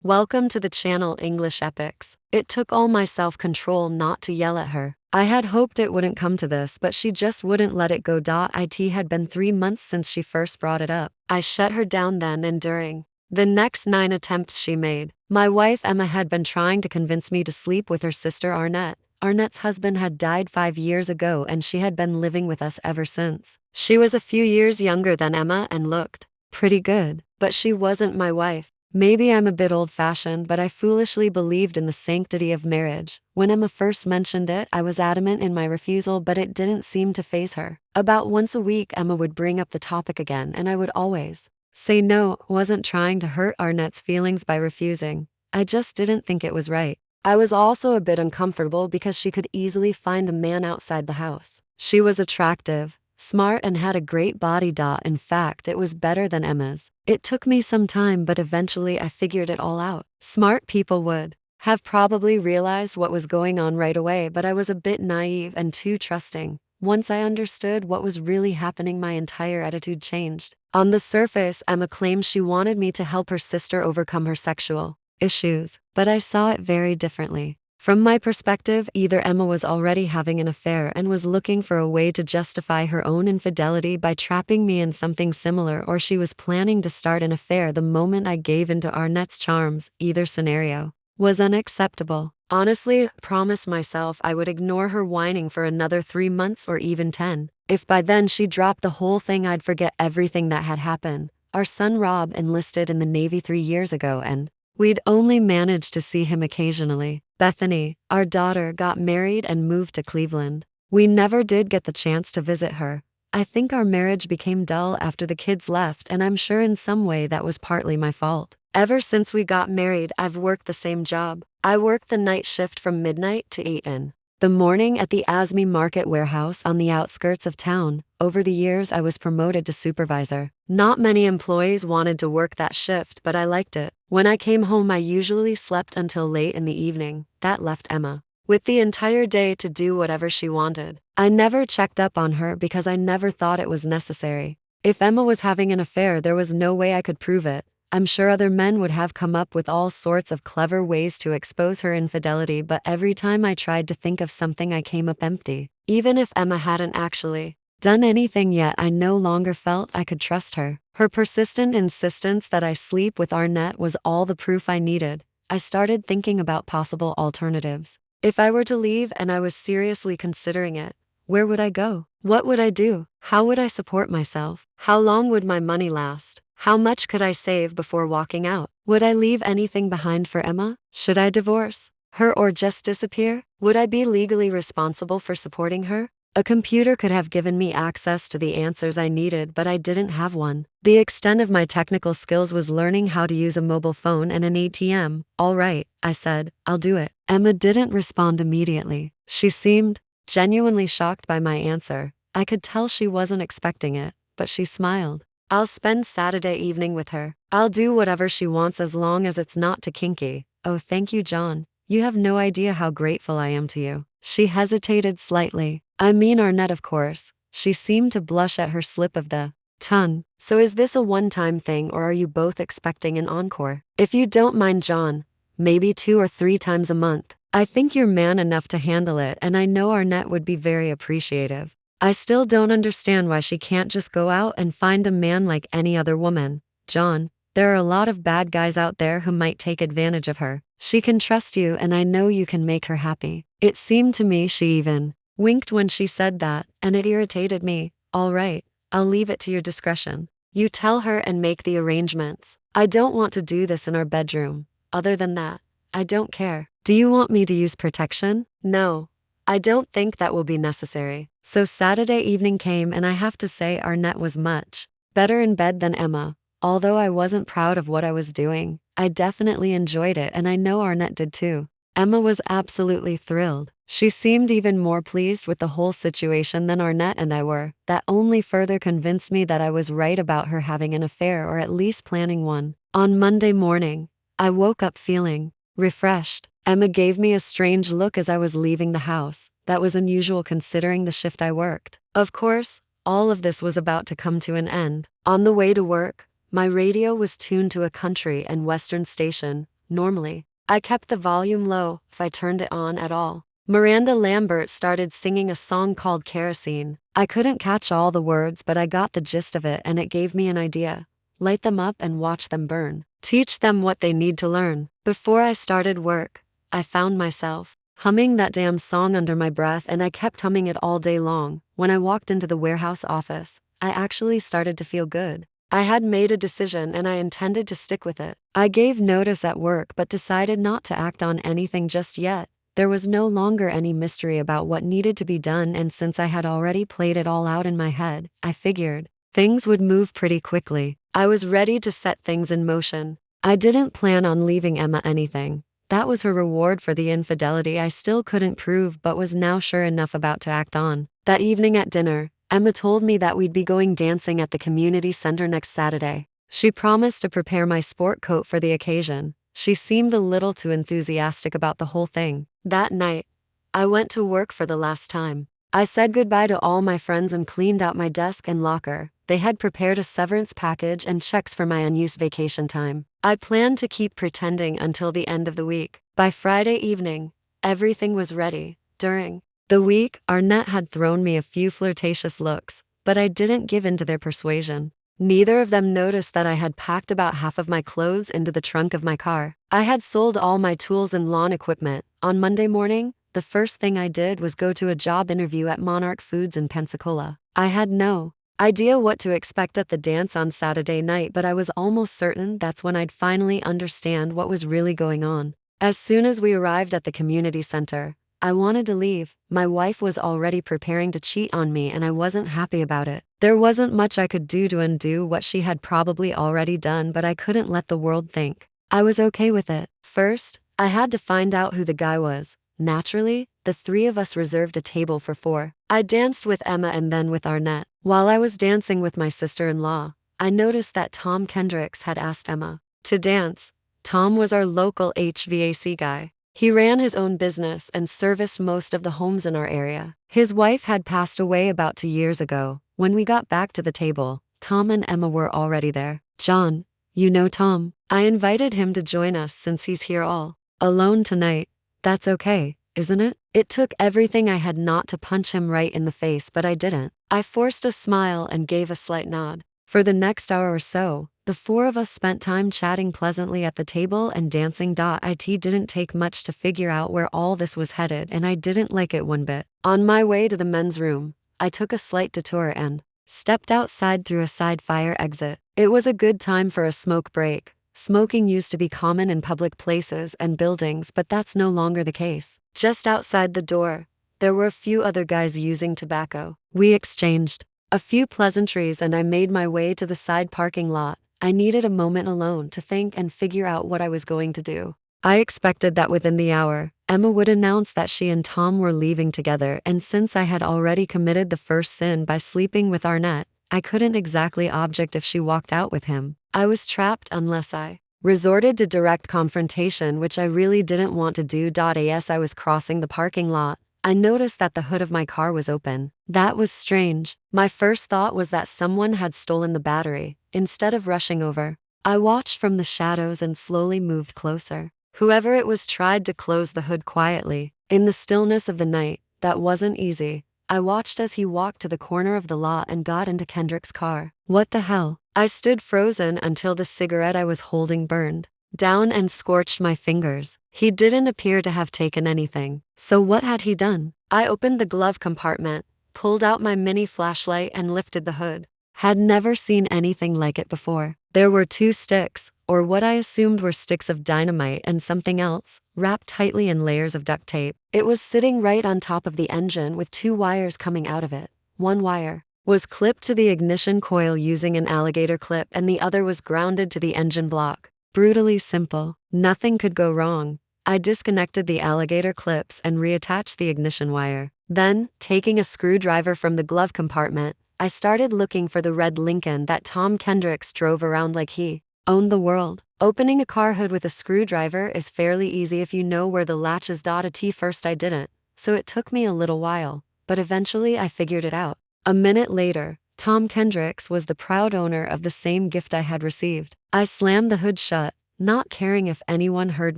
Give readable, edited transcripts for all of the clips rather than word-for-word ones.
Welcome to the channel English Epics. It took all my self-control not to yell at her. I had hoped it wouldn't come to this, but she just wouldn't let it go. It had been 3 months since she first brought it up. I shut her down then and during the next 9 attempts she made. My wife Emma had been trying to convince me to sleep with her sister Arnett. Arnett's husband had died 5 years ago and she had been living with us ever since. She was a few years younger than Emma and looked pretty good, but she wasn't my wife. Maybe I'm a bit old-fashioned, but I foolishly believed in the sanctity of marriage. When Emma first mentioned it, I was adamant in my refusal, but it didn't seem to faze her. About once a week, Emma would bring up the topic again, and I would always say no. Wasn't trying to hurt Arnett's feelings by refusing. I just didn't think it was right. I was also a bit uncomfortable because she could easily find a man outside the house. She was attractive, smart, and had a great body. In fact, it was better than Emma's. It took me some time, but eventually I figured it all out. Smart people would have probably realized what was going on right away, but I was a bit naive and too trusting. Once I understood what was really happening, my entire attitude changed. On the surface, Emma claimed she wanted me to help her sister overcome her sexual issues, but I saw it very differently. From my perspective, either Emma was already having an affair and was looking for a way to justify her own infidelity by trapping me in something similar, or she was planning to start an affair the moment I gave in to Arnett's charms. Either scenario was unacceptable. Honestly, I promised myself I would ignore her whining for another 3 months or even 10. If by then she dropped the whole thing, I'd forget everything that had happened. Our son Rob enlisted in the Navy 3 years ago and we'd only managed to see him occasionally. Bethany, our daughter, got married and moved to Cleveland. We never did get the chance to visit her. I think our marriage became dull after the kids left, and I'm sure in some way that was partly my fault. Ever since we got married, I've worked the same job. I worked the night shift from midnight to 8 in the morning at the Asme Market warehouse on the outskirts of town. Over the years, I was promoted to supervisor. Not many employees wanted to work that shift, but I liked it. When I came home, I usually slept until late in the evening. That left Emma with the entire day to do whatever she wanted. I never checked up on her because I never thought it was necessary. If Emma was having an affair, there was no way I could prove it. I'm sure other men would have come up with all sorts of clever ways to expose her infidelity, but every time I tried to think of something, I came up empty. Even if Emma hadn't actually done anything yet, I no longer felt I could trust her. Her persistent insistence that I sleep with Arnett was all the proof I needed. I started thinking about possible alternatives. If I were to leave, and I was seriously considering it, where would I go? What would I do? How would I support myself? How long would my money last? How much could I save before walking out? Would I leave anything behind for Emma? Should I divorce her or just disappear? Would I be legally responsible for supporting her? A computer could have given me access to the answers I needed, but I didn't have one. The extent of my technical skills was learning how to use a mobile phone and an ATM. All right, I said, I'll do it. Emma didn't respond immediately. She seemed genuinely shocked by my answer. I could tell she wasn't expecting it, but she smiled. I'll spend Saturday evening with her. I'll do whatever she wants as long as it's not too kinky. Oh, thank you, John. You have no idea how grateful I am to you. She hesitated slightly. I mean Arnett, of course. She seemed to blush at her slip of the tongue. So is this a one-time thing, or are you both expecting an encore? If you don't mind, John, maybe 2 or 3 times a month. I think you're man enough to handle it, and I know Arnett would be very appreciative. I still don't understand why she can't just go out and find a man like any other woman. John, there are a lot of bad guys out there who might take advantage of her. She can trust you, and I know you can make her happy. It seemed to me she even winked when she said that, and it irritated me. All right, I'll leave it to your discretion. You tell her and make the arrangements. I don't want to do this in our bedroom. Other than that, I don't care. Do you want me to use protection? No, I don't think that will be necessary. So Saturday evening came, and I have to say Arnett was much better in bed than Emma. Although I wasn't proud of what I was doing, I definitely enjoyed it, and I know Arnett did too. Emma was absolutely thrilled. She seemed even more pleased with the whole situation than Arnett and I were. That only further convinced me that I was right about her having an affair, or at least planning one. On Monday morning, I woke up feeling refreshed. Emma gave me a strange look as I was leaving the house. That was unusual considering the shift I worked. Of course, all of this was about to come to an end. On the way to work, my radio was tuned to a country and western station. normally. I kept the volume low if I turned it on at all. Miranda Lambert started singing a song called Kerosene. I couldn't catch all the words, but I got the gist of it and it gave me an idea. Light them up and watch them burn. Teach them what they need to learn. Before I started work, I found myself humming that damn song under my breath, and I kept humming it all day long. When I walked into the warehouse office, I actually started to feel good. I had made a decision and I intended to stick with it. I gave notice at work but decided not to act on anything just yet. There was no longer any mystery about what needed to be done, and since I had already played it all out in my head, I figured things would move pretty quickly. I was ready to set things in motion. I didn't plan on leaving Emma anything. That was her reward for the infidelity I still couldn't prove but was now sure enough about to act on. That evening at dinner, Emma told me that we'd be going dancing at the community center next Saturday. She promised to prepare my sport coat for the occasion. She seemed a little too enthusiastic about the whole thing. That night, I went to work for the last time. I said goodbye to all my friends and cleaned out my desk and locker. They had prepared a severance package and checks for my unused vacation time. I planned to keep pretending until the end of the week. By Friday evening, everything was ready. During the week, Arnett had thrown me a few flirtatious looks, but I didn't give in to their persuasion. Neither of them noticed that I had packed about half of my clothes into the trunk of my car. I had sold all my tools and lawn equipment. On Monday morning, the first thing I did was go to a job interview at Monarch Foods in Pensacola. I had no idea what to expect at the dance on Saturday night, but I was almost certain that's when I'd finally understand what was really going on. As soon as we arrived at the community center, I wanted to leave. My wife was already preparing to cheat on me and I wasn't happy about it. There wasn't much I could do to undo what she had probably already done, but I couldn't let the world think I was okay with it. First, I had to find out who the guy was. Naturally, the three of us reserved a table for 4. I danced with Emma and then with Arnett. While I was dancing with my sister-in-law, I noticed that Tom Kendricks had asked Emma to dance. Tom was our local HVAC guy. He ran his own business and serviced most of the homes in our area. His wife had passed away about 2 years ago. When we got back to the table, Tom and Emma were already there. John, you know Tom. I invited him to join us since he's here all alone tonight. That's okay, isn't it? It took everything I had not to punch him right in the face, but I didn't. I forced a smile and gave a slight nod. For the next hour or so, the 4 of us spent time chatting pleasantly at the table and dancing. It didn't take much to figure out where all this was headed, and I didn't like it one bit. On my way to the men's room, I took a slight detour and stepped outside through a side fire exit. It was a good time for a smoke break. Smoking used to be common in public places and buildings, but that's no longer the case. Just outside the door, there were a few other guys using tobacco. We exchanged a few pleasantries and I made my way to the side parking lot. I needed a moment alone to think and figure out what I was going to do. I expected that within the hour, Emma would announce that she and Tom were leaving together, and since I had already committed the first sin by sleeping with Arnett, I couldn't exactly object if she walked out with him. I was trapped unless I resorted to direct confrontation, which I really didn't want to do. As I was crossing the parking lot, I noticed that the hood of my car was open. That was strange. My first thought was that someone had stolen the battery. Instead of rushing over, I watched from the shadows and slowly moved closer. Whoever it was tried to close the hood quietly. In the stillness of the night, that wasn't easy. I watched as he walked to the corner of the lot and got into Kendrick's car. What the hell? I stood frozen until the cigarette I was holding burned down and scorched my fingers. He didn't appear to have taken anything. So what had he done? I opened the glove compartment, pulled out my mini flashlight and lifted the hood. Had never seen anything like it before. There were 2 sticks, or what I assumed were sticks of dynamite, and something else, wrapped tightly in layers of duct tape. It was sitting right on top of the engine with 2 wires coming out of it. One wire was clipped to the ignition coil using an alligator clip and the other was grounded to the engine block. Brutally simple. Nothing could go wrong. I disconnected the alligator clips and reattached the ignition wire. Then, taking a screwdriver from the glove compartment, I started looking for the red Lincoln that Tom Kendricks drove around like he owned the world. Opening a car hood with a screwdriver is fairly easy if you know where the latch is. At first I didn't, so it took me a little while, but eventually I figured it out. A minute later, Tom Kendricks was the proud owner of the same gift I had received. I slammed the hood shut, not caring if anyone heard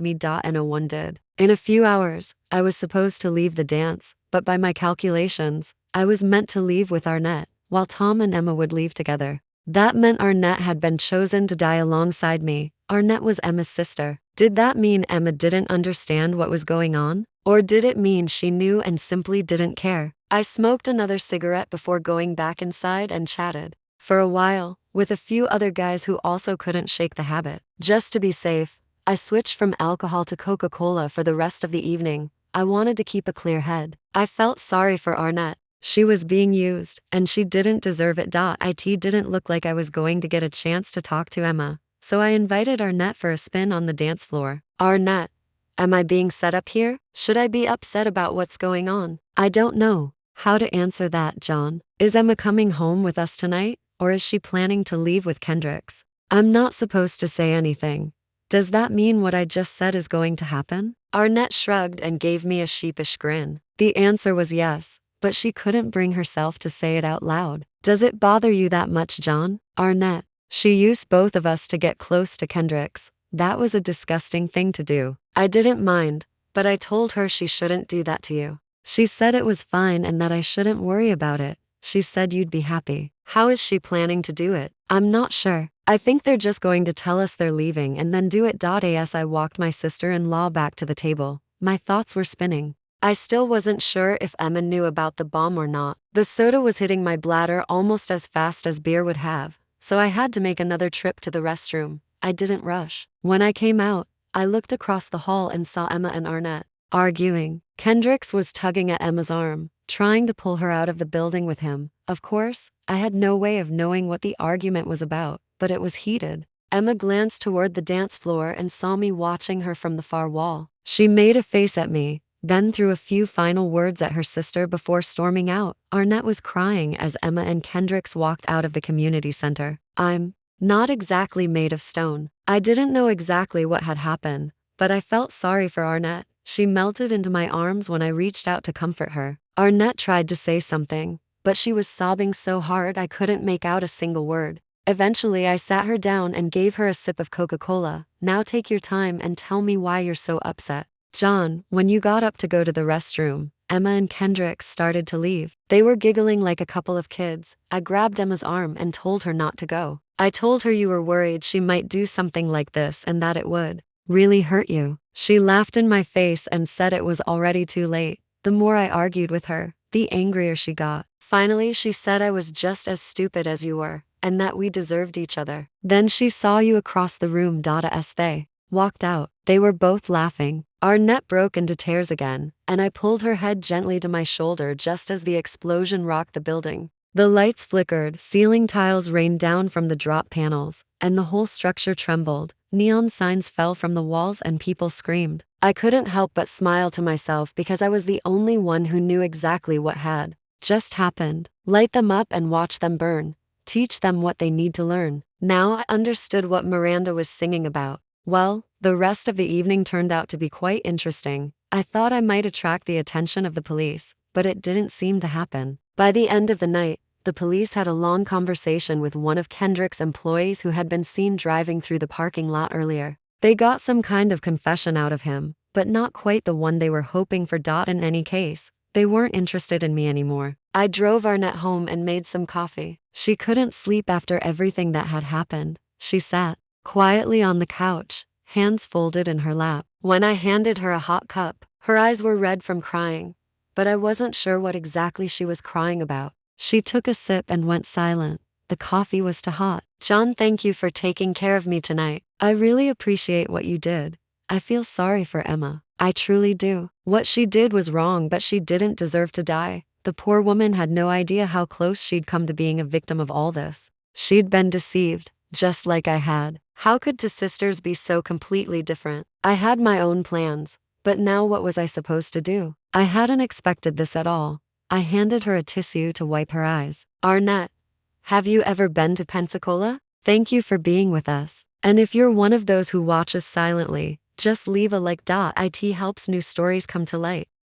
me. And no one did. In a few hours, I was supposed to leave the dance, but by my calculations, I was meant to leave with Arnett, while Tom and Emma would leave together. That meant Arnett had been chosen to die alongside me. Arnett was Emma's sister. Did that mean Emma didn't understand what was going on? Or did it mean she knew and simply didn't care? I smoked another cigarette before going back inside and chatted for a while with a few other guys who also couldn't shake the habit. Just to be safe, I switched from alcohol to Coca-Cola for the rest of the evening. I wanted to keep a clear head. I felt sorry for Arnett. She was being used, and she didn't deserve it. It didn't look like I was going to get a chance to talk to Emma, so I invited Arnett for a spin on the dance floor. Arnett, am I being set up here? Should I be upset about what's going on? I don't know how to answer that, John. Is Emma coming home with us tonight, or is she planning to leave with Kendricks? I'm not supposed to say anything. Does that mean what I just said is going to happen? Arnett shrugged and gave me a sheepish grin. The answer was yes, but she couldn't bring herself to say it out loud. Does it bother you that much, John? Arnett, she used both of us to get close to Kendricks. That was a disgusting thing to do. I didn't mind, but I told her she shouldn't do that to you. She said it was fine and that I shouldn't worry about it. She said you'd be happy. How is she planning to do it? I'm not sure. I think they're just going to tell us they're leaving and then do it. As I walked my sister-in-law back to the table, my thoughts were spinning. I still wasn't sure if Emma knew about the bomb or not. The soda was hitting my bladder almost as fast as beer would have, so I had to make another trip to the restroom. I didn't rush. When I came out, I looked across the hall and saw Emma and Arnett arguing. Kendricks was tugging at Emma's arm, trying to pull her out of the building with him. Of course, I had no way of knowing what the argument was about, but it was heated. Emma glanced toward the dance floor and saw me watching her from the far wall. She made a face at me, then threw a few final words at her sister before storming out. Arnett was crying as Emma and Kendricks walked out of the community center. I'm not exactly made of stone. I didn't know exactly what had happened, but I felt sorry for Arnett. She melted into my arms when I reached out to comfort her. Arnett tried to say something, but she was sobbing so hard I couldn't make out a single word. Eventually, I sat her down and gave her a sip of Coca-Cola. Now take your time and tell me why you're so upset. John, when you got up to go to the restroom, Emma and Kendricks started to leave. They were giggling like a couple of kids. I grabbed Emma's arm and told her not to go. I told her you were worried she might do something like this and that it would really hurt you. She laughed in my face and said it was already too late. The more I argued with her, the angrier she got. Finally, she said I was just as stupid as you were, and that we deserved each other. Then she saw you across the room. As they walked out, they were both laughing. Arnett broke into tears again, and I pulled her head gently to my shoulder just as the explosion rocked the building. The lights flickered, ceiling tiles rained down from the drop panels, and the whole structure trembled. Neon signs fell from the walls and people screamed. I couldn't help but smile to myself because I was the only one who knew exactly what had just happened. Light them up and watch them burn. Teach them what they need to learn. Now I understood what Miranda was singing about. Well, the rest of the evening turned out to be quite interesting. I thought I might attract the attention of the police, but it didn't seem to happen. By the end of the night, the police had a long conversation with one of Kendrick's employees who had been seen driving through the parking lot earlier. They got some kind of confession out of him, but not quite the one they were hoping for. In any case, they weren't interested in me anymore. I drove Arnett home and made some coffee. She couldn't sleep after everything that had happened. She sat quietly on the couch, hands folded in her lap. When I handed her a hot cup, her eyes were red from crying, but I wasn't sure what exactly she was crying about. She took a sip and went silent. The coffee was too hot. John, thank you for taking care of me tonight. I really appreciate what you did. I feel sorry for Emma. I truly do. What she did was wrong, but she didn't deserve to die. The poor woman had no idea how close she'd come to being a victim of all this. She'd been deceived, just like I had. How could two sisters be so completely different? I had my own plans, but now what was I supposed to do? I hadn't expected this at all. I handed her a tissue to wipe her eyes. Arnett, have you ever been to Pensacola? Thank you for being with us. And if you're one of those who watches silently, just leave a like. It helps new stories come to light.